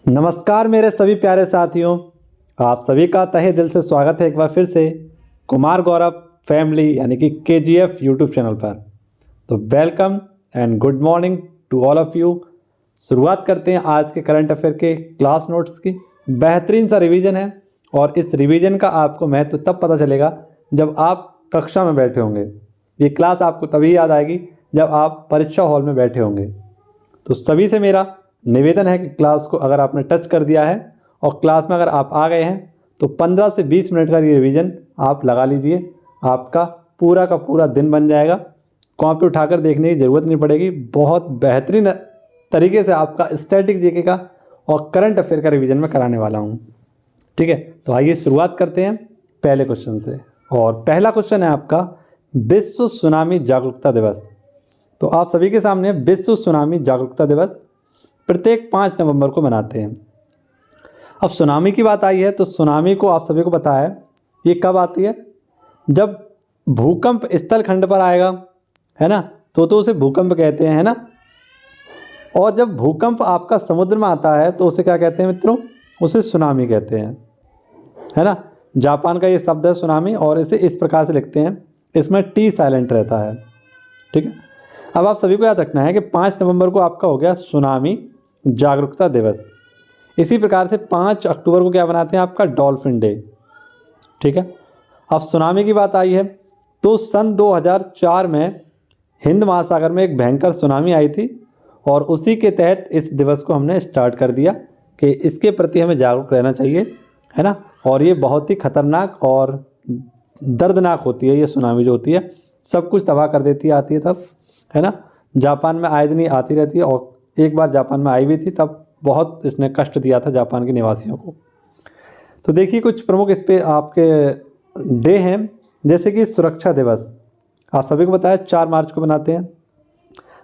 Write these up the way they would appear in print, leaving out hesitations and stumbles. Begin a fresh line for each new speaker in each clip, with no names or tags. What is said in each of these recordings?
नमस्कार मेरे सभी प्यारे साथियों, आप सभी का तहे दिल से स्वागत है एक बार फिर से कुमार गौरव फैमिली यानी कि KGF यूट्यूब चैनल पर। तो welcome and good morning to all of you. शुरुआत करते हैं आज के करंट अफेयर के क्लास नोट्स की। बेहतरीन सा रिवीजन है और इस रिवीजन का आपको महत्व तब पता चलेगा जब आप कक्षा में बैठे होंगे। ये क्लास आपको तभी याद आएगी जब आप परीक्षा हॉल में बैठे होंगे। तो सभी से मेरा निवेदन है कि क्लास को अगर आपने टच कर दिया है और क्लास में अगर आप आ गए हैं तो 15 से 20 मिनट का ये रिवीजन आप लगा लीजिए। आपका पूरा का पूरा दिन बन जाएगा। कॉपी उठाकर देखने की ज़रूरत नहीं पड़ेगी। बहुत बेहतरीन तरीके से आपका स्टैटिक जीके का और करंट अफेयर का रिवीजन मैं कराने वाला हूँ। ठीक है, तो आइए शुरुआत करते हैं पहले क्वेश्चन से। और पहला क्वेश्चन है आपका विश्व सुनामी जागरूकता दिवस। तो आप सभी के सामने विश्व सुनामी जागरूकता दिवस प्रत्येक 5 नवंबर को मनाते हैं। अब सुनामी की बात आई है तो सुनामी को आप सभी को पता है ये कब आती है, जब भूकंप स्थल खंड पर आएगा, है ना, तो उसे भूकंप कहते हैं, है ना। और जब भूकंप आपका समुद्र में आता है तो उसे क्या कहते हैं मित्रों, उसे सुनामी कहते हैं, है ना। जापान का ये शब्द है सुनामी और इसे इस प्रकार से लिखते हैं, इसमें टी साइलेंट रहता है। ठीक है, अब आप सभी को याद रखना है कि 5 नवंबर को आपका हो गया सुनामी जागरूकता दिवस। इसी प्रकार से 5 अक्टूबर को क्या बनाते हैं, आपका डॉल्फिन डे। ठीक है, अब सुनामी की बात आई है तो सन 2004 में हिंद महासागर में एक भयंकर सुनामी आई थी और उसी के तहत इस दिवस को हमने स्टार्ट कर दिया कि इसके प्रति हमें जागरूक रहना चाहिए, है ना। और ये बहुत ही खतरनाक और दर्दनाक होती है। ये सुनामी जो होती है सब कुछ तबाह कर देती है, आती है तब, है ना। जापान में आए दिन ही आती रहती है और एक बार जापान में आई भी थी, तब बहुत इसने कष्ट दिया था जापान के निवासियों को। तो देखिए कुछ प्रमुख इस पे आपके डे हैं, जैसे कि सुरक्षा दिवस आप सभी को बताया 4 मार्च को मनाते हैं।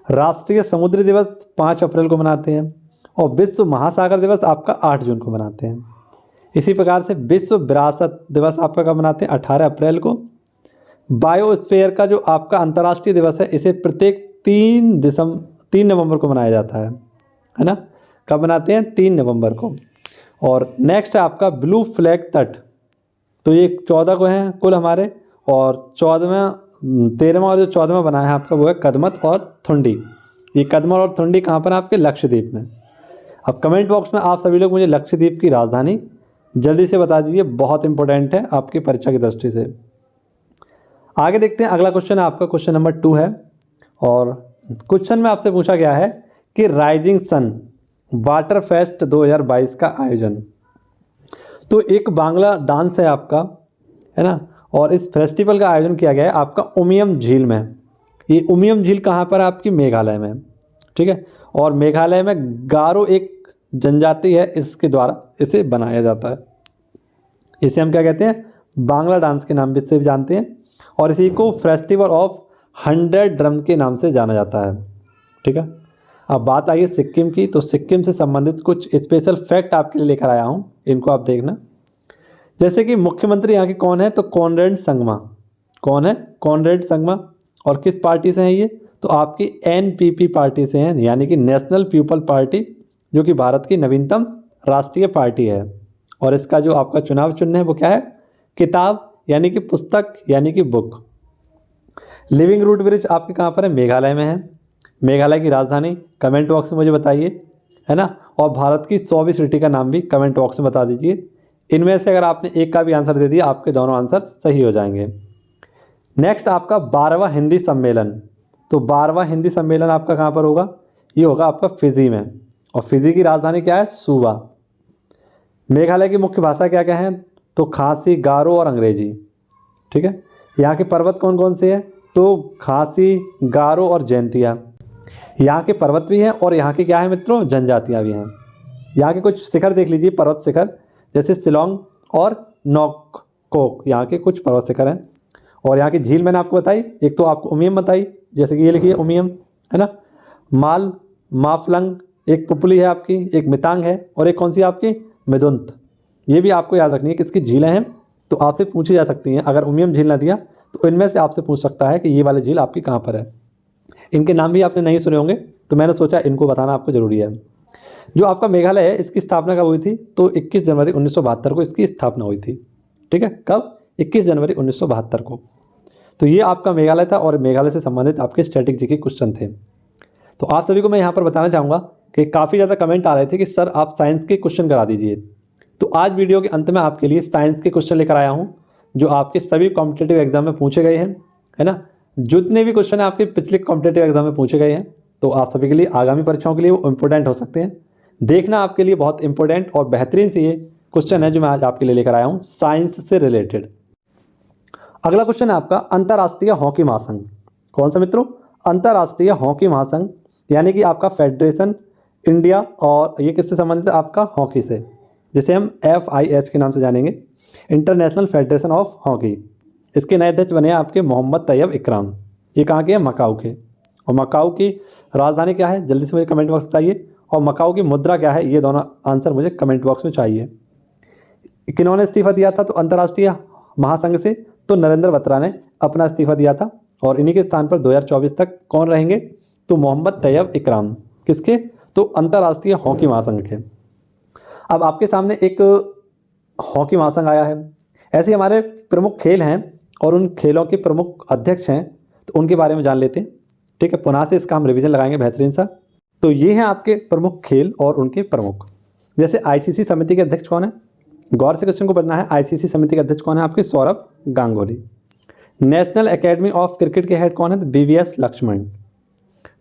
राष्ट्रीय समुद्री दिवस 5 अप्रैल को मनाते हैं और विश्व महासागर दिवस आपका 8 जून को मनाते हैं। इसी प्रकार से विश्व विरासत दिवस आपका कब मनाते हैं, 18 अप्रैल को। बायोस्फीयर का जो आपका अंतर्राष्ट्रीय दिवस है इसे प्रत्येक 3 नवंबर को मनाया जाता है ना। कब मनाते हैं, 3 नवंबर को। और नेक्स्ट है आपका ब्लू फ्लैग तट। तो ये 14 को हैं कुल हमारे, और 13वां और जो 14वां बना है आपका वो है कदमत और थुंडी। ये कदमत और थुंडी कहाँ पर है, आपके लक्षद्वीप में। अब कमेंट बॉक्स में आप सभी लोग मुझे लक्षद्वीप की राजधानी जल्दी से बता दीजिए, बहुत इंपॉर्टेंट है आपकी परीक्षा की दृष्टि से। आगे देखते हैं, अगला क्वेश्चन है आपका क्वेश्चन नंबर 2 है और क्वेश्चन में आपसे पूछा गया है कि राइजिंग सन वाटर फेस्ट 2022 का आयोजन। तो एक बांग्ला डांस है आपका, है ना, और इस फेस्टिवल का आयोजन किया गया है आपका उमियम झील में। ये उमियम झील कहाँ पर है, आपकी मेघालय में। ठीक है, और मेघालय में गारो एक जनजाति है, इसके द्वारा इसे बनाया जाता है। इसे हम क्या कहते हैं, बांग्ला डांस के नाम से भी जानते हैं और इसी को फेस्टिवल ऑफ 100 ड्रम के नाम से जाना जाता है। ठीक है, अब बात आई है सिक्किम की। तो सिक्किम से संबंधित कुछ स्पेशल फैक्ट आपके लिए लेकर आया हूँ, इनको आप देखना। जैसे कि मुख्यमंत्री यहाँ के कौन है, तो कॉनरेड संगमा। कौन है, कॉनरेड संगमा। और किस पार्टी से हैं ये, तो आपकी NPP पार्टी से हैं, यानी कि नेशनल पीपल पार्टी, जो कि भारत की नवीनतम राष्ट्रीय पार्टी है। और इसका जो आपका चुनाव चिन्ह है वो क्या है, किताब यानी कि पुस्तक यानी कि बुक। लिविंग रूट ब्रिज आपके कहाँ पर है, मेघालय में है। मेघालय की राजधानी कमेंट बॉक्स में मुझे बताइए, है ना। और भारत की 100वीं सिटी का नाम भी कमेंट बॉक्स में बता दीजिए। इनमें से अगर आपने एक का भी आंसर दे दिया, आपके दोनों आंसर सही हो जाएंगे। नेक्स्ट आपका 12वां हिंदी सम्मेलन। तो 12वां हिंदी सम्मेलन आपका कहाँ पर होगा, ये होगा आपका फिजी में। और फिजी की राजधानी क्या है, सूबा। मेघालय की मुख्य भाषा क्या क्या है, तो खासी, गारो और अंग्रेजी। ठीक है, यहाँ के पर्वत कौन कौन से हैं, तो खासी, गारो और जैंतिया। यहाँ के पर्वत भी हैं और यहाँ के क्या है मित्रों, जनजातियाँ भी हैं। यहाँ के कुछ शिखर देख लीजिए, पर्वत शिखर, जैसे शिलोंग और नॉककोक, यहाँ के कुछ पर्वत शिखर हैं। और यहाँ की झील मैंने आपको बताई, एक तो आपको उमियम बताई, जैसे कि ये लिखिए उमियम, है ना। माल, माफलंग, एक पुपली है आपकी, एक मितांग है और एक कौन सी आपकी, मिदुंत। ये भी आपको याद रखनी है किसकी झीलें हैं, तो आपसे पूछी जा सकती हैं। अगर उमियम झील ना दिया तो इनमें से आपसे पूछ सकता है कि ये वाली झील आपकी कहाँ पर है। इनके नाम भी आपने नहीं सुने होंगे, तो मैंने सोचा इनको बताना आपको ज़रूरी है। जो आपका मेघालय है, इसकी स्थापना कब हुई थी? तो 21 जनवरी 1972 को इसकी स्थापना हुई थी। ठीक है, कब? 21 जनवरी 1972 को। तो ये आपका मेघालय था और मेघालय से संबंधित आपके स्टैटिक जीके क्वेश्चन थे। तो आप सभी को मैं यहाँ पर बताना चाहूँगा कि काफ़ी ज़्यादा कमेंट आ रहे थे कि सर आप साइंस के क्वेश्चन करा दीजिए। तो आज वीडियो के अंत में आपके लिए साइंस के क्वेश्चन लेकर आया हूँ जो आपके सभी कॉम्पिटेटिव एग्जाम में पूछे गए हैं, है ना। जितने भी क्वेश्चन आपके पिछले कॉम्पिटेटिव एग्जाम में पूछे गए हैं, तो आप सभी के लिए आगामी परीक्षाओं के लिए वो इंपॉर्टेंट हो सकते हैं। देखना आपके लिए बहुत इंपॉर्टेंट और बेहतरीन से ये क्वेश्चन है जो मैं आज आपके लिए लेकर आया हूँ साइंस से रिलेटेड। अगला क्वेश्चन है आपका अंतर्राष्ट्रीय हॉकी महासंघ। कौन सा मित्रों? अंतर्राष्ट्रीय हॉकी महासंघ, यानी कि आपका फेडरेशन इंडिया, और ये किससे संबंधित है? आपका हॉकी से, जिसे हम FIH के नाम से जानेंगे, इंटरनेशनल फेडरेशन ऑफ हॉकी। इसके नए अध्यक्ष बने हैं आपके मोहम्मद तैयब इकराम। ये कहाँ के हैं? मकाऊ के। और मकाऊ की राजधानी क्या है? जल्दी से मुझे कमेंट बॉक्स बताइए। और मकाऊ की मुद्रा क्या है? ये दोनों आंसर मुझे कमेंट बॉक्स में चाहिए। किन्होंने इस्तीफा दिया था तो अंतर्राष्ट्रीय महासंघ से? तो नरेंद्र बत्रा ने अपना इस्तीफा दिया था, और इन्हीं के स्थान पर 2024 तक कौन रहेंगे? तो मोहम्मद तैयब इकराम। किसके? तो अंतर्राष्ट्रीय हॉकी महासंघ के। अब आपके सामने एक हॉकी महासंघ आया है। ऐसे हमारे प्रमुख खेल हैं और उन खेलों के प्रमुख अध्यक्ष हैं, तो उनके बारे में जान लेते हैं। ठीक है, पुनः से इसका हम रिवीजन लगाएंगे बेहतरीन सा। तो ये हैं आपके प्रमुख खेल और उनके प्रमुख। जैसे ICC समिति के अध्यक्ष कौन है? गौर से क्वेश्चन को पढ़ना है। ICC समिति के अध्यक्ष कौन है? आपके Saurabh Ganguly. National academy of cricket के हेड कौन है? तो BVS लक्ष्मण।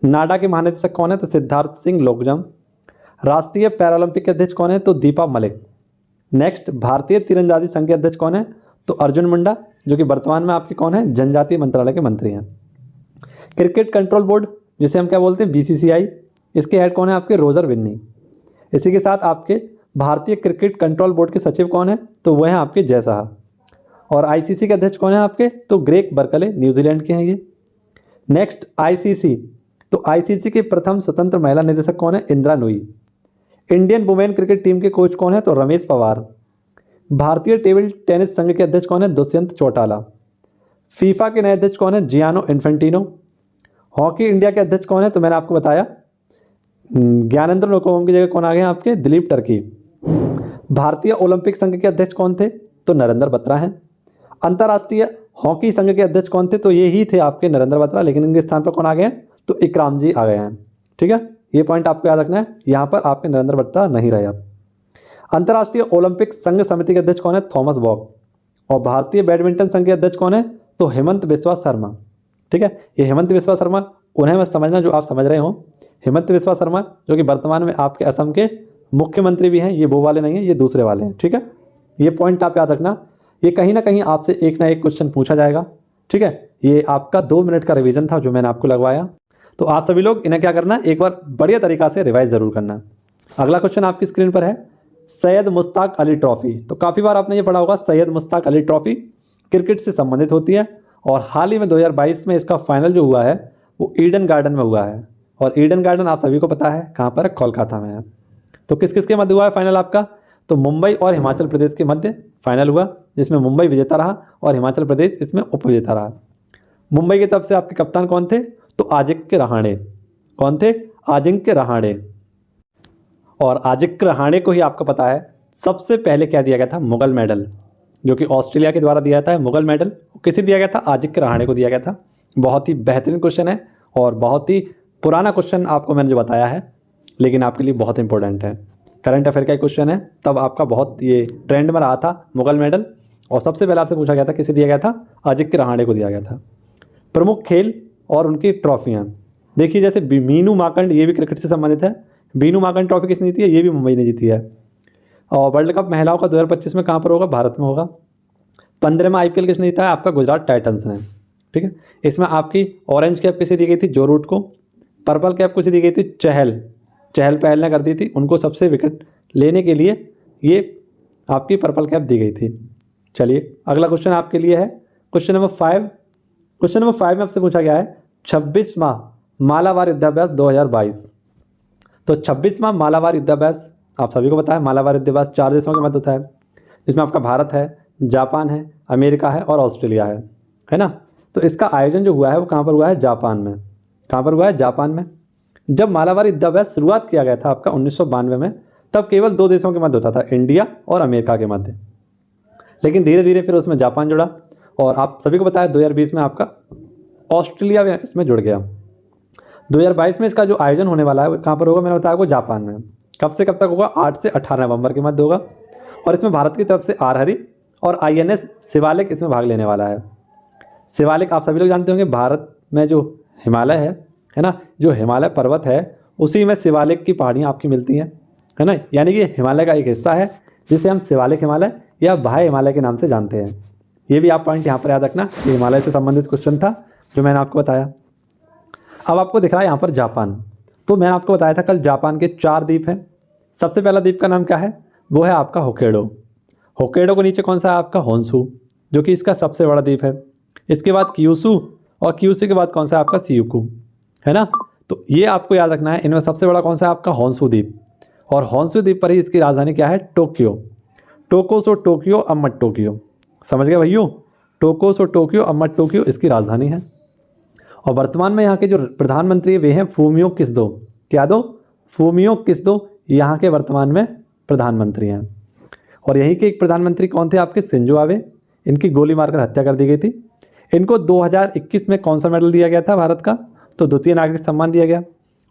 नाडा के महानिदेशक कौन है? तो सिद्धार्थ सिंह लोकजम। राष्ट्रीय पैरालंपिक के अध्यक्ष कौन है? तो दीपा मलिक। नेक्स्ट, भारतीय तीरंदाजी संघ के अध्यक्ष कौन है? तो अर्जुन मुंडा, जो कि वर्तमान में आपके कौन है? जनजातीय मंत्रालय के मंत्री हैं। क्रिकेट कंट्रोल बोर्ड, जिसे हम क्या बोलते हैं? BCCI, इसके हेड कौन है? आपके रोजर विन्नी। इसी के साथ आपके भारतीय क्रिकेट कंट्रोल बोर्ड के सचिव कौन है? तो वह हैं आपके जय साहा। और ICC के अध्यक्ष कौन है आपके? तो ग्रेग बर्कले, न्यूजीलैंड के हैं ये। नेक्स्ट, ICC, तो ICC के प्रथम स्वतंत्र महिला निदेशक कौन है? Indira Nooyi. Indian women cricket team के कोच कौन है? तो रमेश पवार। भारतीय टेबल टेनिस संघ के अध्यक्ष कौन है? दुष्यंत चौटाला। फीफा के नए अध्यक्ष कौन है? जियानो इन्फेंटिनो। हॉकी इंडिया के अध्यक्ष कौन है? तो मैंने आपको बताया, ज्ञानेंद्र नोकोम की जगह कौन आ गए हैं? आपके दिलीप टर्की। भारतीय ओलंपिक संघ के अध्यक्ष कौन थे? तो नरेंद्र बत्रा हैं। अंतर्राष्ट्रीय हॉकी संघ के अध्यक्ष कौन थे? तो ये ही थे आपके नरेंद्र बत्रा, लेकिन इनके स्थान पर कौन आ गए हैं? तो इकराम जी आ गए हैं। ठीक है, ये पॉइंट आपको याद रखना है। यहाँ पर आपके नरेंद्र बत्रा नहीं रहे अब। अंतर्राष्ट्रीय ओलंपिक संघ समिति के अध्यक्ष कौन है? थॉमस बॉक। और भारतीय बैडमिंटन संघ के अध्यक्ष कौन है? तो हेमंत बिस्वा शर्मा। ठीक है, ये हेमंत बिस्वा शर्मा, उन्हें मत समझना जो आप समझ रहे हो। हेमंत बिस्वा शर्मा जो कि वर्तमान में आपके असम के मुख्यमंत्री भी हैं, ये वो वाले नहीं हैं, ये दूसरे वाले हैं। ठीक है, ये पॉइंट आप याद रखना। ये कहीं ना कहीं आपसे एक ना एक क्वेश्चन पूछा जाएगा। ठीक है, ये आपका 2 मिनट का रिवीजन था जो मैंने आपको लगवाया। तो आप सभी लोग इन्हें क्या करना, एक बार बढ़िया तरीक़ा से रिवाइज ज़रूर करना। अगला क्वेश्चन आपकी स्क्रीन पर है, सैयद मुश्ताक अली ट्रॉफी। तो काफ़ी बार आपने ये पढ़ा होगा, सैयद मुश्ताक अली ट्रॉफी क्रिकेट से संबंधित होती है, और हाल ही में 2022 में इसका फाइनल जो हुआ है वो ईडन गार्डन में हुआ है। और ईडन गार्डन आप सभी को पता है कहाँ पर है? कोलकाता में है। तो किस किस के मध्य हुआ है फाइनल आपका? तो मुंबई और हिमाचल प्रदेश के मध्य फाइनल हुआ, जिसमें मुंबई विजेता रहा और हिमाचल प्रदेश इसमें उपविजेता रहा। मुंबई की तरफ से आपके कप्तान कौन थे? तो आजिंक्य रहाणे। कौन थे? आजिंक्य रहाणे। और आजिंक्य रहाणे को ही आपको पता है सबसे पहले क्या दिया गया था? मुगल मेडल, जो कि ऑस्ट्रेलिया के द्वारा दिया जाता है। मुगल मेडल किसे दिया गया था? आजिंक्य रहाणे को दिया गया था। बहुत ही बेहतरीन क्वेश्चन है और बहुत ही पुराना क्वेश्चन आपको मैंने जो बताया है, लेकिन आपके लिए बहुत इंपॉर्टेंट है। करंट अफेयर का क्वेश्चन है, तब आपका बहुत ये ट्रेंड में रहा था मुगल मेडल, और सबसे पहले आपसे पूछा गया था किसे दिया गया था? आजिंक्य रहाणे को दिया गया था। प्रमुख खेल और उनकी ट्रॉफियाँ देखिए, जैसे मीनू माकंड, ये भी क्रिकेट से संबंधित है। मीनू माकंड ट्रॉफी किसने जीती है? ये भी मुंबई ने जीती है। और वर्ल्ड कप महिलाओं का 2025 में कहाँ पर होगा? भारत में होगा। 15वां IPL किसने जीता है? आपका गुजरात टाइटंस ने। ठीक है, इसमें आपकी ऑरेंज कैप किसे दी गई थी? जो रूट को। पर्पल कैप किसे दी गई थी? चहल पहल ने कर दी थी, उनको सबसे विकेट लेने के लिए ये आपकी पर्पल कैप दी गई थी। चलिए अगला क्वेश्चन आपके लिए है क्वेश्चन नंबर 5। क्वेश्चन नंबर 5 में आपसे पूछा गया है 26वां मालाबार युद्धाभ्यास 2022। तो 26वां मालाबार युद्धाभ्यास आप सभी को पता है, मालाबार युद्धाभ्यास 4 देशों के मध्य होता है, जिसमें आपका भारत है, जापान है, अमेरिका है और ऑस्ट्रेलिया है। है ना। तो इसका आयोजन जो हुआ है वो कहाँ पर हुआ है, जापान में। कहाँ पर हुआ है, जापान में। जब मालाबार युद्ध अभ्यास शुरुआत किया गया था आपका 1992 में, तब केवल 2 देशों के मध्य होता था, इंडिया और अमेरिका के मध्य। लेकिन धीरे धीरे फिर उसमें जापान जुड़ा, और आप सभी को पता है 2020 में आपका ऑस्ट्रेलिया भी इसमें जुड़ गया। 2022 में इसका जो आयोजन होने वाला है कहाँ पर होगा, मैंने बताया आपको जापान में। कब से कब तक होगा, 8 से 18 नवंबर के मध्य होगा। और इसमें भारत की तरफ से आरहरी और INS शिवालिक इसमें भाग लेने वाला है। शिवालिक आप सभी लोग जानते होंगे, भारत में जो हिमालय है ना, जो हिमालय पर्वत है उसी में शिवालिक की पहाड़ियाँ आपकी मिलती हैं, है ना। यानी कि हिमालय का एक हिस्सा है जिसे हम शिवालिक हिमालय या बाह्य हिमालय के नाम से जानते हैं। ये भी आप पॉइंट यहाँ पर याद रखना, ये हिमालय से संबंधित क्वेश्चन था जो मैंने आपको बताया। अब आपको दिख रहा है यहाँ पर जापान। तो मैंने आपको बताया था कल जापान के 4 द्वीप हैं। सबसे पहला द्वीप का नाम क्या है, वो है आपका होक्काइडो। होक्काइडो को नीचे कौन सा है आपका, होन्शु, जो कि इसका सबसे बड़ा द्वीप है। इसके बाद क्यूशु, और क्यूशु के बाद कौन सा है आपका, सियुकु, है ना। तो ये आपको याद रखना है, इनमें सबसे बड़ा कौन सा है आपका, होन्शु द्वीप। और होन्शु द्वीप पर ही इसकी राजधानी क्या है, टोक्यो। टोकोसो टोक्यो अम्मट टोक्यो, समझ गए भैया, टोकोसो टोक्यो अम्मट टोक्यो इसकी राजधानी है। और वर्तमान में यहाँ के जो प्रधानमंत्री है वे हैं फूमियो किस्दो। क्या दो, फूमियो किस्दो यहाँ के वर्तमान में प्रधानमंत्री हैं। और यहीं के एक प्रधानमंत्री कौन थे आपके, शिंजो आबे। इनकी गोली मारकर हत्या कर दी गई थी। इनको 2021 में कौन सा मेडल दिया गया था भारत का, तो द्वितीय नागरिक सम्मान दिया गया।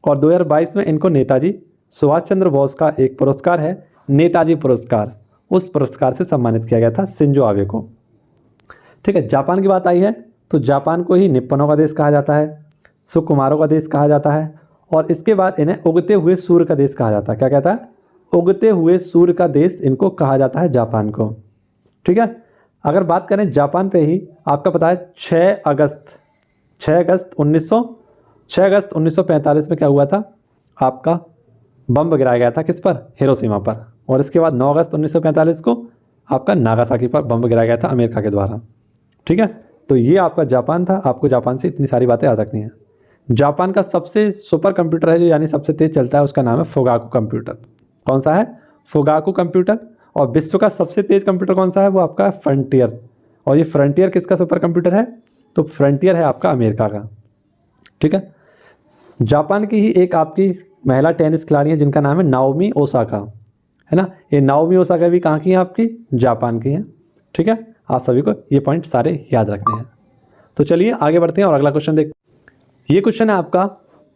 और 2022 में इनको नेताजी सुभाष चंद्र बोस का एक पुरस्कार है, नेताजी पुरस्कार, उस पुरस्कार से सम्मानित किया गया था शिंजो आबे को। ठीक है, जापान की बात आई है तो जापान को ही निप्पनों का देश कहा जाता है, सुकुमारों का देश कहा जाता है। और इसके बाद इन्हें उगते हुए सूर्य का देश कहा जाता है। क्या कहता है, उगते हुए सूर्य का देश इनको कहा जाता है जापान को। ठीक है, अगर बात करें जापान पे ही, आपका पता है 6 अगस्त 1945 में क्या हुआ था, आपका बम गिराया गया था किस पर, हिरोशिमा पर। और इसके बाद 9 अगस्त 1945 को आपका नागासाकी पर बम गिराया गया था अमेरिका के द्वारा। ठीक है, तो ये आपका जापान था। आपको जापान से इतनी सारी बातें याद रखनी है। जापान का सबसे सुपर कंप्यूटर है जो यानी सबसे तेज चलता है, उसका नाम है फुगाकू कंप्यूटर। कौन सा है, फुगाकू कंप्यूटर। और विश्व का सबसे तेज कंप्यूटर कौन सा है, वो आपका फ्रंटियर। और ये फ्रंटियर किसका सुपर कंप्यूटर है, तो फ्रंटियर है आपका अमेरिका का। ठीक है, जापान की ही एक आपकी महिला टेनिस खिलाड़ी है जिनका नाम है नाओमी ओसाका, है ना। ये नाओमी ओसाका भी कहाँ की है, आपकी जापान की है। ठीक है, आप सभी को ये पॉइंट सारे याद रखने हैं। तो चलिए आगे बढ़ते हैं और अगला क्वेश्चन देखते हैं। ये क्वेश्चन है आपका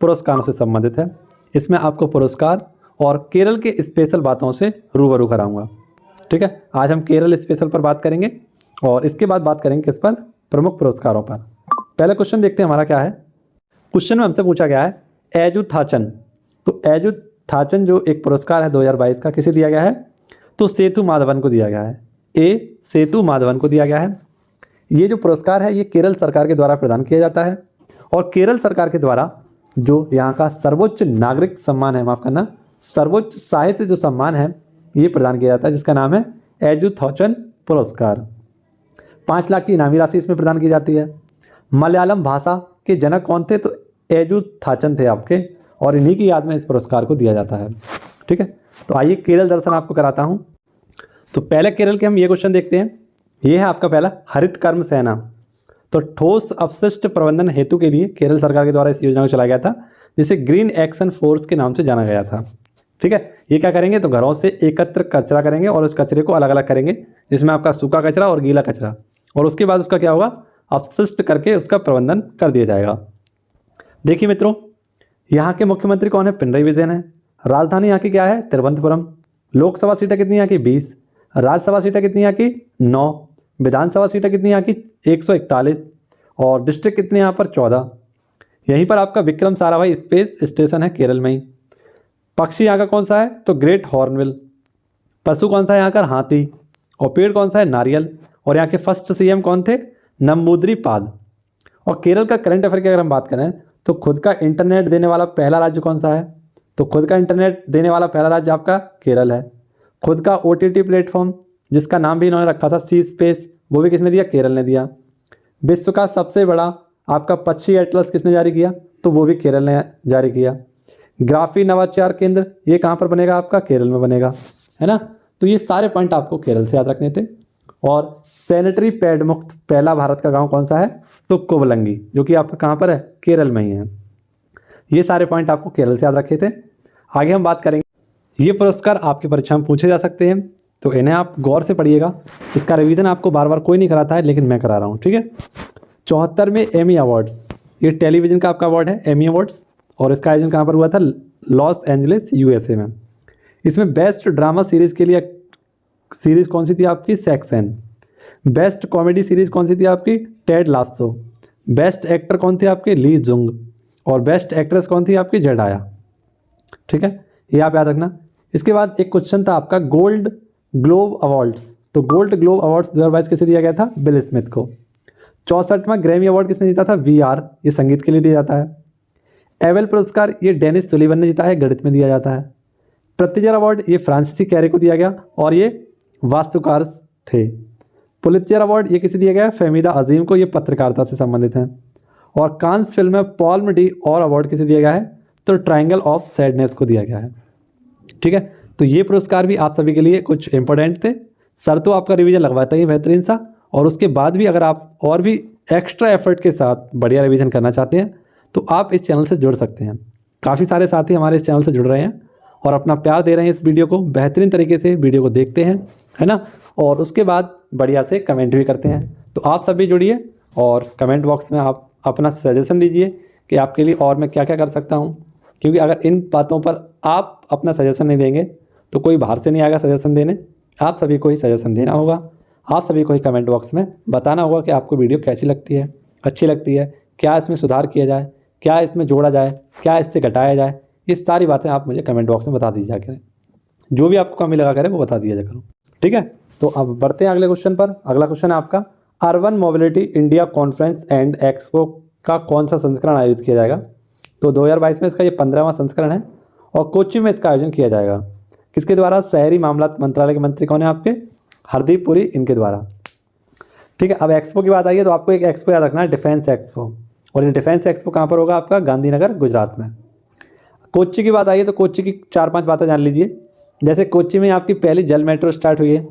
पुरस्कारों से संबंधित है। इसमें आपको पुरस्कार और केरल के स्पेशल बातों से रूबरू कराऊंगा। ठीक है, आज हम केरल स्पेशल पर बात करेंगे और इसके बाद बात करेंगे किस पर, प्रमुख पुरस्कारों पर। पहला क्वेश्चन देखते हैं हमारा क्या है। क्वेश्चन में हमसे पूछा गया है एजू थाचन। तो एजू थाचन जो एक पुरस्कार है 2022 का, किसे दिया गया है, तो सेतु माधवन को दिया गया है। सेतु माधवन को दिया गया है। ये जो पुरस्कार है ये केरल सरकार के द्वारा प्रदान किया जाता है। और केरल सरकार के द्वारा जो यहाँ का सर्वोच्च नागरिक सम्मान है, माफ करना, सर्वोच्च साहित्य जो सम्मान है ये प्रदान किया जाता है, जिसका नाम है एजू थाचन पुरस्कार। 5 लाख की इनामी राशि इसमें प्रदान की जाती है। मलयालम भाषा के जनक कौन थे, तो एजू थाचन थे आपके, और इन्हीं की याद में इस पुरस्कार को दिया जाता है। ठीक है, तो आइए केरल दर्शन आपको कराता हूँ। तो पहले केरल के हम ये क्वेश्चन देखते हैं। ये है आपका पहला, हरित कर्म सेना। तो ठोस अपशिष्ट प्रबंधन हेतु के लिए केरल सरकार के द्वारा इस योजना को चलाया गया था, जिसे ग्रीन एक्शन फोर्स के नाम से जाना गया था। ठीक है, ये क्या करेंगे, तो घरों से एकत्र कचरा करेंगे और उस कचरे को अलग अलग करेंगे, जिसमें आपका सूखा कचरा और गीला कचरा, और उसके बाद उसका क्या होगा, अपशिष्ट करके उसका प्रबंधन कर दिया जाएगा। देखिए मित्रों, यहाँ के मुख्यमंत्री कौन है, पिनरई विजयन है। राजधानी यहाँ की क्या है, तिरुवनंतपुरम। लोकसभा सीटें कितनी यहाँ की, 20। राज्यसभा सीटें कितनी यहाँ की, 9। विधानसभा सीटें कितनी यहाँ की, 141। और डिस्ट्रिक्ट कितने यहाँ पर, 14। यहीं पर आपका विक्रम साराभाई स्पेस स्टेशन है केरल में ही। पक्षी यहाँ का कौन सा है, तो ग्रेट हॉर्नबिल। पशु कौन सा है यहाँ का, हाथी। और पेड़ कौन सा है, नारियल। और यहाँ के फर्स्ट सीएम कौन थे, नंबूद्री पाल। और केरल का करंट अफेयर की अगर हम बात करें तो खुद का इंटरनेट देने वाला पहला राज्य कौन सा है, तो खुद का इंटरनेट देने वाला पहला राज्य आपका केरल है। खुद का OTT प्लेटफॉर्म जिसका नाम भी इन्होंने रखा था सी स्पेस, वो भी किसने दिया, केरल ने दिया। विश्व का सबसे बड़ा आपका पक्षी एटलस किसने जारी किया, तो वो भी केरल ने जारी किया। ग्राफी नवाचार केंद्र ये कहाँ पर बनेगा, आपका केरल में बनेगा, है ना। तो ये सारे पॉइंट आपको केरल से याद रखने थे। और सैनिटरी पैड मुक्त पहला भारत का गांव कौन सा है? तो कुबलंगी, जो कि आपका कहाँ पर है? केरल में ही है। ये सारे पॉइंट आपको केरल से याद रखे थे। आगे हम बात करेंगे, ये पुरस्कार आपकी परीक्षा में पूछे जा सकते हैं, तो इन्हें आप गौर से पढ़िएगा। इसका रिवीजन आपको बार बार कोई नहीं कराता है, लेकिन मैं करा रहा हूँ, ठीक है। 74वें एमी अवार्ड्स, ये टेलीविज़न का आपका अवार्ड है एमी अवार्ड्स, और इसका आयोजन कहाँ पर हुआ था? लॉस एंजलिस यूएसए में। इसमें बेस्ट ड्रामा सीरीज़ के लिए सीरीज़ कौन सी थी आपकी? सेक्शन। बेस्ट कॉमेडी सीरीज़ कौन सी थी आपकी? Ted lasso. बेस्ट एक्टर कौन थे आपके? ली जुंग। और बेस्ट एक्ट्रेस कौन थी आपकी? जेडाया। ठीक है, ये आप याद रखना। इसके बाद एक क्वेश्चन था आपका गोल्ड ग्लोब अवार्ड्स, तो गोल्ड ग्लोब अवार्ड्स 2022 किसे दिया गया था? बिल स्मिथ को। 64वां ग्रैमी अवार्ड किसने जीता था? VR, ये संगीत के लिए दिया जाता है। एवेल पुरस्कार ये डेनिस सुलिवन ने जीता है, गणित में दिया जाता है। प्रित्जर अवार्ड ये फ्रांसीसी कैरे को दिया गया, और ये वास्तुकार थे। पुलित्जर अवार्ड ये किसे दिया गया? फहमीदा अजीम को, ये पत्रकारिता से संबंधित हैं। और कांस फिल्म में पॉल्म डी और अवार्ड किसे दिया गया है? तो ट्रायंगल ऑफ सैडनेस को दिया गया है। ठीक है, तो ये पुरस्कार भी आप सभी के लिए कुछ इंपॉर्टेंट थे। सर तो आपका रिवीजन लगवाता ही बेहतरीन सा, और उसके बाद भी अगर आप और भी एक्स्ट्रा एफर्ट के साथ बढ़िया रिवीजन करना चाहते हैं तो आप इस चैनल से जुड़ सकते हैं। काफ़ी सारे साथी हमारे इस चैनल से जुड़ रहे हैं और अपना प्यार दे रहे हैं इस वीडियो को, बेहतरीन तरीके से वीडियो को देखते हैं, है ना, और उसके बाद बढ़िया से कमेंट भी करते हैं। तो आप सब भी जुड़िए और कमेंट बॉक्स में आप अपना सजेशन दीजिए कि आपके लिए और मैं क्या क्या कर सकता हूँ, क्योंकि अगर इन बातों पर आप अपना सजेशन नहीं देंगे तो कोई बाहर से नहीं आएगा सजेशन देने। आप सभी को ही सजेशन देना होगा, आप सभी को ही कमेंट बॉक्स में बताना होगा कि आपको वीडियो कैसी लगती है, अच्छी लगती है, क्या इसमें सुधार किया जाए, क्या इसमें जोड़ा जाए, क्या इससे घटाया जाए। ये सारी बातें आप मुझे कमेंट बॉक्स में बता दीजिए करें, जो भी आपको कमी लगा करें वो बता दिया करो। ठीक है, तो अब बढ़ते हैं अगले क्वेश्चन पर। अगला क्वेश्चन है आपका, urban mobility India conference and expo का कौन सा संस्करण आयोजित किया जाएगा? तो 2022 में इसका ये 15वां संस्करण है और कोच्चि में इसका आयोजन किया जाएगा। किसके द्वारा? शहरी मामलात मंत्रालय के मंत्री कौन है आपके? हरदीप पुरी, इनके द्वारा। ठीक है, अब एक्सपो की बात आई है तो आपको एक एक्सपो याद रखना है, डिफेंस एक्सपो, और ये डिफेंस एक्सपो कहाँ पर होगा आपका? गांधीनगर, गुजरात में। कोच्चि की बात आई है तो कोच्चि की 4-5 बातें जान लीजिए। जैसे कोच्चि में आपकी पहली जल मेट्रो स्टार्ट हुई है,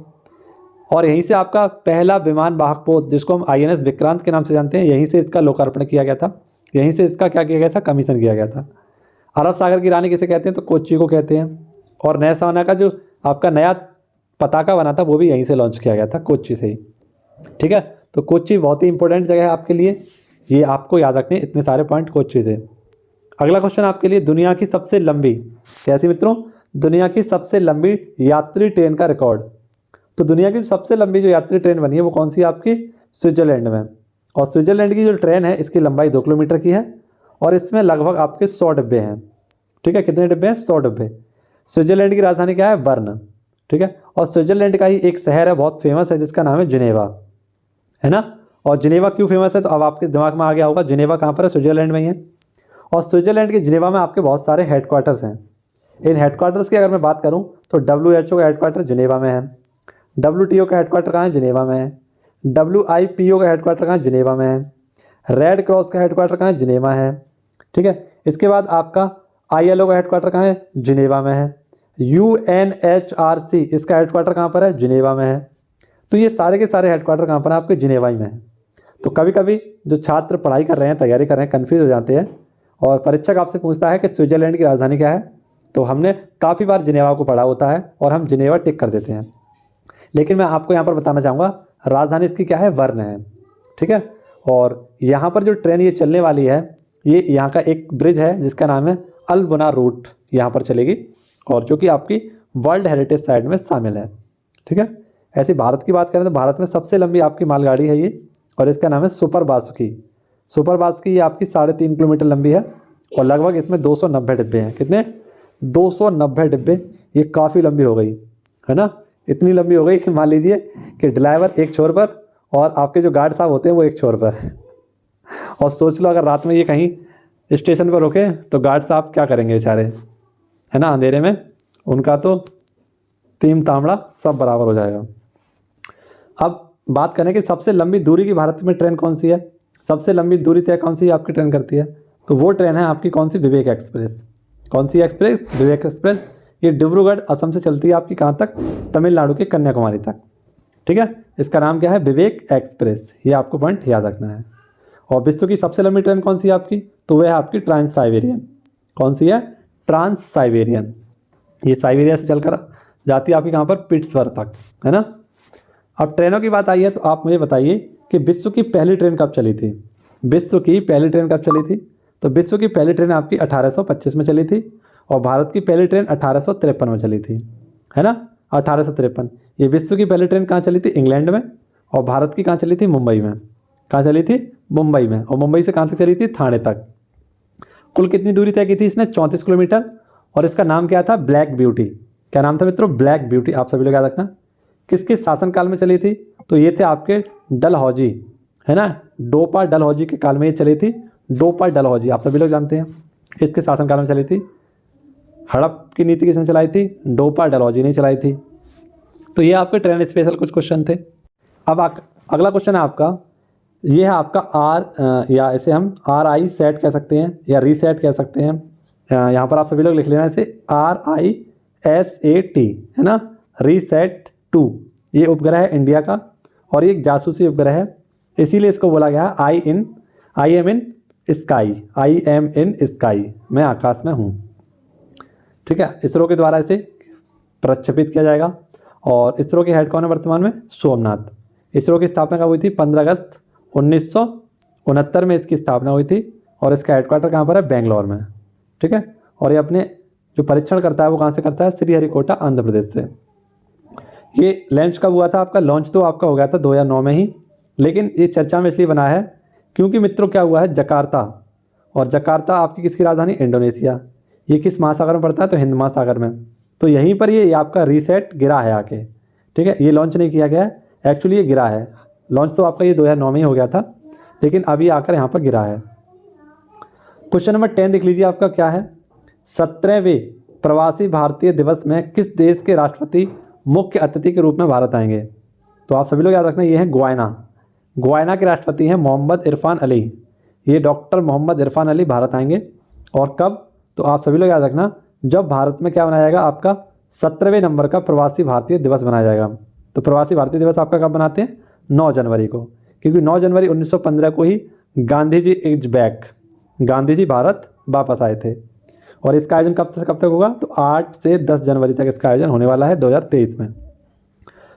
और यहीं से आपका पहला विमान वाहक पोत, जिसको हम INS विक्रांत के नाम से जानते हैं, यहीं से इसका लोकार्पण किया गया था, यहीं से इसका क्या किया गया था? कमीशन किया गया था। अरब सागर की रानी किसे कहते हैं? तो कोच्चि को कहते हैं। और नया सवाना का जो आपका नया पताका बना था वो भी यहीं से लॉन्च किया गया था, कोच्चि से ही। ठीक है, तो कोच्चि बहुत ही इंपॉर्टेंट जगह है आपके लिए, ये आपको याद रखने इतने सारे पॉइंट कोच्चि से। अगला क्वेश्चन आपके लिए, दुनिया की सबसे लंबी, कैसी मित्रों? दुनिया की सबसे लंबी यात्री ट्रेन का रिकॉर्ड। तो दुनिया की सबसे लंबी जो यात्री ट्रेन बनी है वो कौन सी है आपकी? स्विट्जरलैंड में। और स्विट्जरलैंड की जो ट्रेन है इसकी लंबाई 2 किलोमीटर की है, और इसमें लगभग आपके 100 डिब्बे हैं। ठीक है, कितने डिब्बे हैं? 100 डिब्बे। स्विट्जरलैंड की राजधानी क्या है? बर्न। ठीक है, और स्विट्जरलैंड का ही एक शहर है बहुत फेमस है जिसका नाम है जिनेवा, है ना। और जिनेवा क्यों फेमस है? तो अब आपके दिमाग में आ गया होगा, जिनेवा कहाँ पर है? स्विट्जरलैंड में ही है। और स्विट्जरलैंड के जिनेवा में आपके बहुत सारे हेडक्वार्टर्स हैं। इन हेडक्वार्टर्स की अगर मैं बात करूँ तो WHO का हेडक्वार्टर जिनेवा में है, WTO का हेडक्वार्टर कहाँ है? जिनेवा में है, WIPO का हेडक्वार्टर कहाँ है? जिनेवा में है, रेड क्रॉस का हेडक्वार्टर कहाँ है? जिनेवा है। ठीक है, इसके बाद आपका ILO का हेडक्वार्टर कहाँ है? जिनेवा में है। UNHRC इसका हेडक्वार्टर कहाँ पर है? जिनेवा में है। तो ये सारे के सारे हेडक्वार्टर कहाँ पर है? आपके जिनेवा ही में है। तो कभी कभी जो छात्र पढ़ाई कर रहे हैं, तैयारी कर रहे हैं, कन्फ्यूज हो जाते हैं, और परीक्षक आपसे पूछता है कि स्विट्जरलैंड की राजधानी क्या है, तो हमने काफ़ी बार जिनेवा को पढ़ा होता है और हम जिनेवा टिक कर देते हैं। लेकिन मैं आपको यहाँ पर बताना चाहूँगा, राजधानी इसकी क्या है? बर्न है। ठीक है, और यहाँ पर जो ट्रेन ये चलने वाली है, ये यहाँ का एक ब्रिज है जिसका नाम है अल बुना रूट, यहाँ पर चलेगी, और जो कि आपकी वर्ल्ड हेरिटेज साइट में शामिल है। ठीक है, ऐसे भारत की बात करें तो भारत में सबसे लंबी आपकी मालगाड़ी है ये, और इसका नाम है सुपर बासुकी। सुपर बासुकी ये आपकी 3.5 किलोमीटर लंबी है, और लगभग इसमें 290 डिब्बे हैं। कितने? 290 डिब्बे। ये काफ़ी लंबी हो गई, है ना। इतनी लंबी हो गई कि मान लीजिए कि ड्राइवर एक छोर पर और आपके जो गार्ड साहब होते हैं वो एक छोर पर। और सोच लो अगर रात में ये कहीं स्टेशन पर रुके तो गार्ड साहब क्या करेंगे बेचारे, है ना, अंधेरे में उनका तो तीन तांबड़ा सब बराबर हो जाएगा। अब बात करें कि सबसे लंबी दूरी की भारत में ट्रेन कौन सी है? सबसे लंबी दूरी तय कौन सी आपकी ट्रेन करती है? तो वो ट्रेन है आपकी कौन सी? विवेक एक्सप्रेस। कौन सी एक्सप्रेस? विवेक एक्सप्रेस। ये डिब्रूगढ़ असम से चलती है आपकी कहाँ तक? तमिलनाडु के कन्याकुमारी तक। ठीक है, इसका नाम क्या है, विवेक एक्सप्रेस। ये आपको पॉइंट याद रखना है। और विश्व की सबसे लंबी ट्रेन कौन सी है आपकी, तो वह है आपकी ट्रांस साइबेरियन। कौन सी है, ट्रांस साइबेरियन। ये साइबेरिया से चलकर जाती है आपकी कहाँ पर, पिट्सबर्ग तक, है ना। अब ट्रेनों की बात आई है तो आप मुझे बताइए कि विश्व की पहली ट्रेन कब चली थी। विश्व की पहली ट्रेन कब चली थी, तो विश्व की पहली ट्रेन आपकी 1825 में चली थी और भारत की पहली ट्रेन 1853 में चली थी, है ना, 1853। ये विश्व की पहली ट्रेन कहाँ चली थी, इंग्लैंड में, और भारत की कहाँ चली थी, मुंबई में। कहाँ चली थी, मुंबई में। और मुंबई से कहाँ तक चली थी, थाने तक। कुल कितनी दूरी तय की थी इसने, 34 किलोमीटर। और इसका नाम क्या था, ब्लैक ब्यूटी। क्या नाम था मित्रों, ब्लैक ब्यूटी। आप सभी लोग याद रखना। किसके शासनकाल में चली थी, तो ये थे आपके डलहौजी, है ना, डोपा डलहौजी के काल में ये चली थी। डोपा डलहौजी आप सभी लोग जानते हैं, इसके शासनकाल में चली थी। हड़प की नीति किसने चलाई थी, डोपा डलहौजी ने चलाई थी। तो ये आपके ट्रेन स्पेशल कुछ क्वेश्चन थे। अब अगला क्वेश्चन है आपका, ये है आपका या इसे हम RI सेट कह सकते हैं या रीसेट कह सकते हैं। यहाँ पर आप सभी लोग लिख लेना इसे RISAT, है ना, रीसेट 2। ये उपग्रह है इंडिया का और ये एक जासूसी उपग्रह है, इसीलिए इसको बोला गया आई एम इन स्काई, मैं आकाश में हूँ। ठीक है, इसरो के द्वारा इसे प्रक्षेपित किया जाएगा। और इसरो के हेड कौन है वर्तमान में, सोमनाथ। इसरो की स्थापना कब हुई थी, 15 अगस्त 1969 में इसकी स्थापना हुई थी और इसका हेडक्वार्टर कहाँ पर है, बेंगलोर में। ठीक है, और ये अपने जो परीक्षण करता है वो कहाँ से करता है, श्रीहरिकोटा आंध्र प्रदेश से। ये लॉन्च कब हुआ था आपका, लॉन्च तो आपका हो गया था 2009 में ही, लेकिन ये चर्चा में इसलिए बना है क्योंकि मित्रों क्या हुआ है, जकार्ता, और जकार्ता आपकी किसकी राजधानी, इंडोनेशिया। ये किस महासागर में पड़ता है, तो हिंद महासागर में। तो यहीं पर ये आपका रीसेट गिरा है आके। ठीक है, ये लॉन्च नहीं किया गया है, एक्चुअली ये गिरा है। लॉन्च तो आपका ये 2009 में ही हो गया था, लेकिन अभी आकर यहाँ पर गिरा है। क्वेश्चन नंबर 10 देख लीजिए आपका क्या है, 17वें प्रवासी भारतीय दिवस में किस देश के राष्ट्रपति मुख्य अतिथि के रूप में भारत आएंगे। तो आप सभी लोग याद रखना, ये है गुयाना। गुयाना के राष्ट्रपति हैं मोहम्मद इरफान अली। ये डॉक्टर मोहम्मद इरफान अली भारत आएंगे। और कब, तो आप सभी लोग याद रखना, जब भारत में क्या बनाया जाएगा, आपका 17वें नंबर का प्रवासी भारतीय दिवस बनाया जाएगा। तो प्रवासी भारतीय दिवस आपका कब बनाते हैं, 9 जनवरी को, क्योंकि 9 जनवरी 1915 को ही गांधी जी इज बैक, गांधी जी भारत वापस आए थे। और इसका आयोजन कब से कब तक होगा, तो 8 से 10 जनवरी तक इसका आयोजन होने वाला है 2023 में।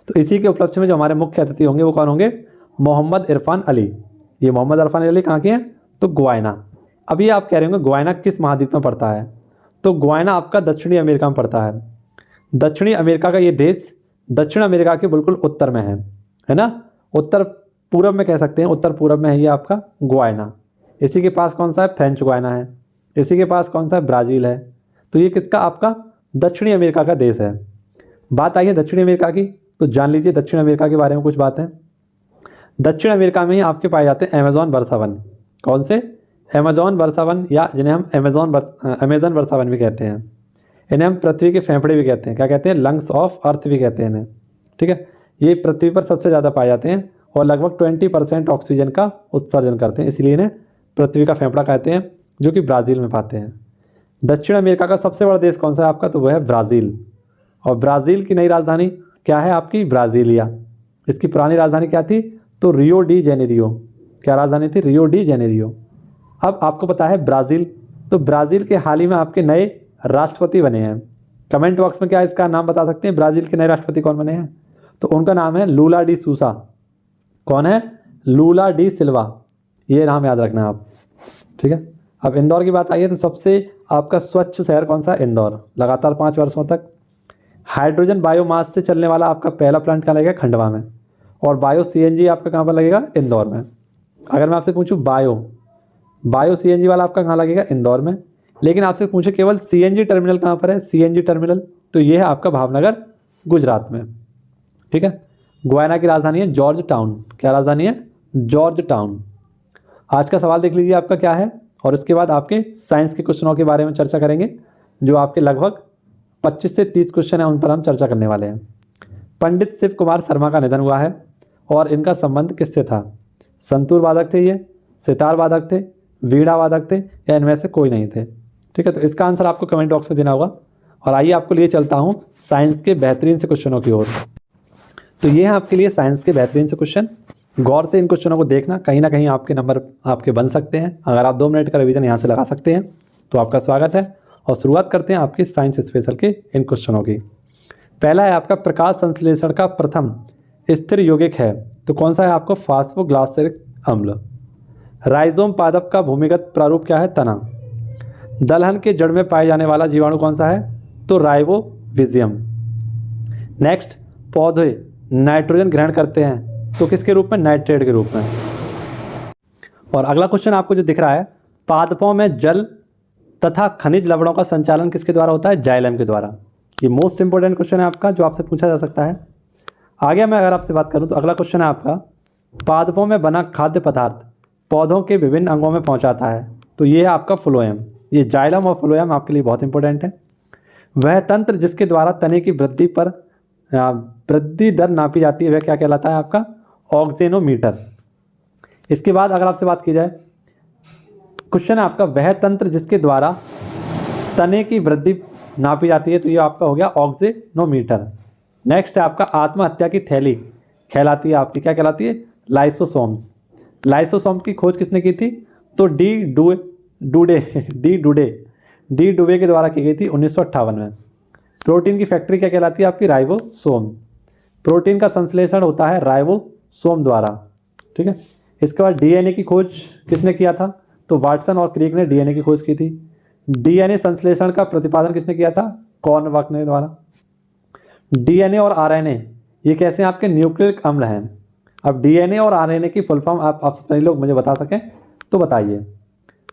तो इसी के उपलक्ष्य में जो हमारे मुख्य अतिथि होंगे वो कौन होंगे, मोहम्मद इरफान अली। ये मोहम्मद इरफान अली कहाँ के हैं, तो गुयाना। अभी आप कह रहे होंगे गुयाना किस महाद्वीप में पड़ता है, तो गुयाना आपका दक्षिणी अमेरिका में पड़ता है। दक्षिणी अमेरिका का ये देश दक्षिण अमेरिका के बिल्कुल उत्तर में है ना, उत्तर पूरब में कह सकते हैं, उत्तर पूरब में है ये आपका गुयाना। इसी के पास कौन सा है, फ्रेंच गुयाना है। इसी के पास कौन सा है, ब्राज़ील है। तो ये किसका, आपका दक्षिणी अमेरिका का देश है। बात आई है दक्षिणी अमेरिका की, तो जान लीजिए दक्षिण अमेरिका के बारे में कुछ बातें। दक्षिण अमेरिका में ही आपके पाए जाते हैं अमेजॉन वर्षावन। कौन से, अमेजॉन वर्षावन, या जिन्हें हम अमेजन वर्षावन भी कहते हैं। इन्हें हम पृथ्वी के फेफड़े भी कहते हैं, क्या कहते हैं, लंग्स ऑफ अर्थ भी कहते हैं इन्हें। ठीक है, ये पृथ्वी पर सबसे ज़्यादा पाए जाते हैं और लगभग 20% ऑक्सीजन का उत्सर्जन करते हैं, इसलिए इन्हें पृथ्वी का फेफड़ा कहते हैं, जो कि ब्राज़ील में पाते हैं। दक्षिण अमेरिका का सबसे बड़ा देश कौन सा है आपका, तो वह है ब्राज़ील। और ब्राज़ील की नई राजधानी क्या है आपकी, ब्राज़ीलिया। इसकी पुरानी राजधानी क्या थी, तो रियो डी जेनेरियो। क्या राजधानी थी, रियो डी जेनेरियो। अब आपको पता है ब्राज़ील, तो ब्राज़ील के हाल ही में आपके नए राष्ट्रपति बने हैं। कमेंट बॉक्स में क्या इसका नाम बता सकते हैं, ब्राज़ील के नए राष्ट्रपति कौन बने हैं, तो उनका नाम है लूला डी सूसा। कौन है, लूला डी सिल्वा। ये नाम याद रखना आप। ठीक है, अब इंदौर की बात आई है, तो सबसे आपका स्वच्छ शहर कौन सा, इंदौर। लगातार 5 वर्षों तक हाइड्रोजन बायोमास से चलने वाला आपका पहला प्लांट कहाँ लगेगा, खंडवा में। और बायो CNG आपका कहाँ पर लगेगा, इंदौर में। अगर मैं आपसे पूछूं बायो CNG वाला आपका कहाँ लगेगा, इंदौर में। लेकिन आपसे पूछे केवल CNG टर्मिनल कहाँ पर है, CNG टर्मिनल, तो ये है आपका भावनगर, गुजरात में। ठीक है, गुयाना की राजधानी है जॉर्ज टाउन। क्या राजधानी है, जॉर्ज टाउन। आज का सवाल देख लीजिए आपका क्या है, और इसके बाद आपके साइंस के क्वेश्चनों के बारे में चर्चा करेंगे, जो आपके लगभग 25 से 30 क्वेश्चन हैं, उन पर हम चर्चा करने वाले हैं। पंडित शिव कुमार शर्मा का निधन हुआ है और इनका संबंध किससे था, संतूर वादक थे ये, सितार वादक थे, वीणा वादक थे, या इनमें से कोई नहीं थे। ठीक है, तो इसका आंसर आपको कमेंट बॉक्स में देना होगा। और आइए आपको लिए चलता हूँ साइंस के बेहतरीन से क्वेश्चनों की ओर। तो ये है आपके लिए साइंस के बेहतरीन से क्वेश्चन। गौर से इन क्वेश्चनों को देखना, कहीं ना कहीं आपके नंबर आपके बन सकते हैं। अगर आप 2 मिनट का रिवीजन यहाँ से लगा सकते हैं तो आपका स्वागत है। और शुरुआत करते हैं आपकी साइंस स्पेशल के इन क्वेश्चनों की। पहला है आपका प्रकाश संश्लेषण का प्रथम स्थिर यौगिक है तो कौन सा है आपको फास्फोग्लाइसरिक अम्ल। राइजोम पादप का भूमिगत प्रारूप क्या है, तना। दलहन के जड़ में पाए जाने वाला जीवाणु कौन सा है, तो राइबोविजियम। नेक्स्ट, पौधे नाइट्रोजन ग्रहण करते हैं तो किसके रूप में, नाइट्रेट के रूप में। और अगला क्वेश्चन आपको जो दिख रहा है, पादपों में जल तथा खनिज लवणों का संचालन किसके द्वारा होता है, जाइलम के द्वारा। ये मोस्ट इंपोर्टेंट क्वेश्चन है आपका जो आपसे पूछा जा सकता है। आगे मैं अगर आपसे बात करूं तो अगला क्वेश्चन है आपका, पादपों में बना खाद्य पदार्थ पौधों के विभिन्न अंगों में पहुंचाता है तो ये है आपका फ्लोएम। ये जाइलम और फ्लोएम आपके लिए बहुत इंपॉर्टेंट है। वह तंत्र जिसके द्वारा तने की वृद्धि दर नापी जाती है वह क्या कहलाता है आपका, ऑक्जेनोमीटर। इसके बाद अगर आपसे बात की जाए, क्वेश्चन है आपका, वह तंत्र जिसके द्वारा तने की वृद्धि नापी जाती है तो ये आपका हो गया ऑक्जेनोमीटर। नेक्स्ट है आपका, आत्महत्या की थैली कहलाती है आपकी, क्या कहलाती है, लाइसोसोम्स। लाइसोसोम की खोज किसने की थी, तो डी डुवे के द्वारा की गई थी 1958 में। प्रोटीन की फैक्ट्री क्या कहलाती है आपकी, राइबोसोम। प्रोटीन का संश्लेषण होता है राइबोसोम द्वारा, ठीक है। इसके बाद डीएनए की खोज किसने किया था, तो वाटसन और क्रिक ने डीएनए की खोज की थी। डीएनए संश्लेषण का प्रतिपादन किसने किया था, कॉर्नवक ने द्वारा। डीएनए और आरएनए ये कैसे आपके न्यूक्लिक अम्ल हैं। अब डीएनए और आरएनए की फुल फॉर्म आप सभी लोग मुझे बता सकें तो बताइए।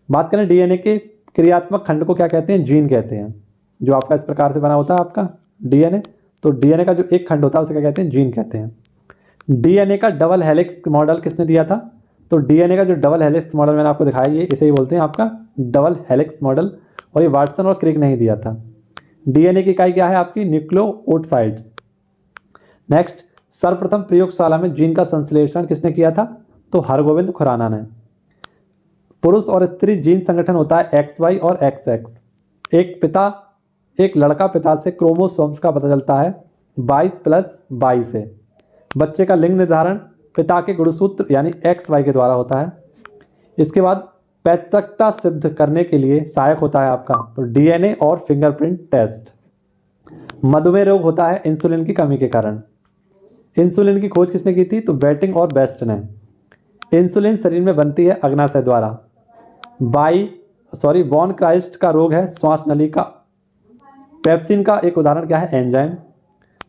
बात करें डीएनए के क्रियात्मक खंड को क्या कहते हैं, जीन कहते हैं। जो आपका इस प्रकार से बना होता है आपका डीएनए, तो डीएनए का जो एक खंड होता है उसे क्या कहते हैं, जीन कहते हैं। डीएनए का डबल हेलिक्स मॉडल किसने दिया था, तो डीएनए का जो डबल हेलिक्स मॉडल मैंने आपको दिखाया, ये इसे ही बोलते हैं आपका डबल हेलिक्स मॉडल, और ये वाटसन और क्रिक ने ही दिया था। डीएनए की इकाई क्या है आपकी, न्यूक्लियोटाइड्स। नेक्स्ट, सर्वप्रथम प्रयोगशाला में जीन का संश्लेषण किसने किया था, तो हरगोविंद खुराना ने। पुरुष और स्त्री जीन संगठन होता है XY और XX। एक लड़का पिता से क्रोमोसोम्स का पता चलता है 22+22 से। बच्चे का लिंग निर्धारण पिता के गुणसूत्र यानी XY के द्वारा होता है। इसके बाद पैतृकता सिद्ध करने के लिए सहायक होता है आपका तो डीएनए और फिंगरप्रिंट टेस्ट। मधुमेह रोग होता है इंसुलिन की कमी के कारण। इंसुलिन की खोज किसने की थी, तो बेटिंग और बेस्ट ने। इंसुलिन शरीर में बनती है अग्नाशय द्वारा। बॉन क्राइस्ट का रोग है श्वास नली का। पेप्सिन का एक उदाहरण क्या है, एंजाइम।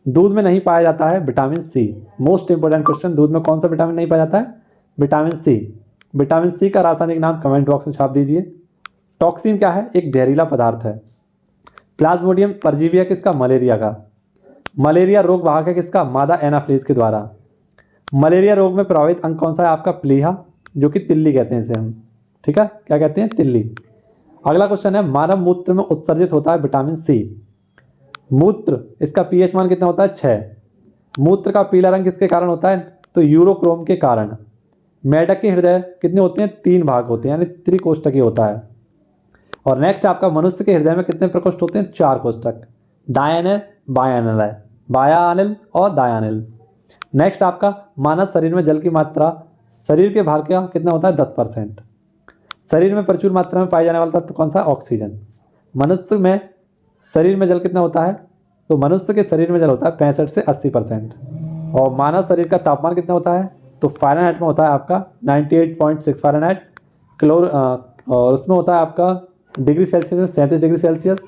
दूध में नहीं पाया जाता है vitamin C. Most important question, दूध में कौन सा विटामिन नहीं पाया जाता है, विटामिन सी। विटामिन सी का रासायनिक नाम कमेंट बॉक्स में छाप दीजिए। टॉक्सिन क्या है, एक जहरीला पदार्थ है। प्लाज्मोडियम परजीवी है किसका, मलेरिया का। मलेरिया रोग वाहक है किसका, मादा एनाफ्लीज के द्वारा। मलेरिया रोग में प्रभावित अंग कौन सा है आपका, प्लीहा, जो कि तिल्ली कहते हैं इसे हम, ठीक है, क्या कहते हैं, तिल्ली। अगला क्वेश्चन है, मानव मूत्र में उत्सर्जित होता है विटामिन सी। मूत्र, इसका पीएच मान कितना होता है, 6। मूत्र का पीला रंग किसके कारण होता है, तो यूरोक्रोम के कारण। मेढक के हृदय कितने होते हैं, 3 भाग होते हैं यानी त्रिकोष्ठकीय होता है। और नेक्स्ट आपका, मनुष्य के हृदय में कितने प्रकोष्ठ होते हैं, 4 कोष्ठक। दायानिल बायानिल है, बायानिल और दायानिल। नेक्स्ट आपका, मानव शरीर में जल की मात्रा शरीर के भार का कितना होता है, 10%। शरीर में प्रचुर मात्रा में पाया जाने वाला तत्व कौन सा, ऑक्सीजन। मनुष्य में शरीर में जल कितना होता है, तो मनुष्य के शरीर में जल होता है 65 से 80%। और मानव शरीर का तापमान कितना होता है, तो फ़ारेनहाइट में होता है आपका 98.6 फ़ारेनहाइट। और उसमें होता है आपका डिग्री सेल्सियस में 37 डिग्री सेल्सियस।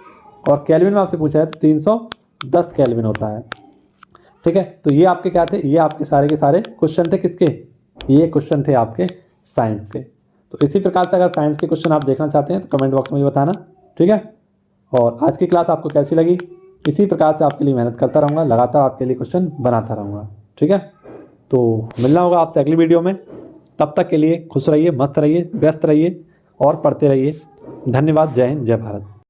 और केल्विन में आपसे पूछा है तो 310 केल्विन होता है, ठीक है। तो ये आपके क्या थे, ये आपके सारे के सारे क्वेश्चन थे किसके, ये क्वेश्चन थे आपके साइंस के। तो इसी प्रकार से अगर साइंस के क्वेश्चन आप देखना चाहते हैं तो कमेंट बॉक्स में मुझे बताना, ठीक है। और आज की क्लास आपको कैसी लगी, इसी प्रकार से आपके लिए मेहनत करता रहूँगा, लगातार आपके लिए क्वेश्चन बनाता रहूँगा, ठीक है। तो मिलना होगा आपसे अगली वीडियो में। तब तक के लिए खुश रहिए, मस्त रहिए, व्यस्त रहिए और पढ़ते रहिए। धन्यवाद। जय हिंद, जय भारत।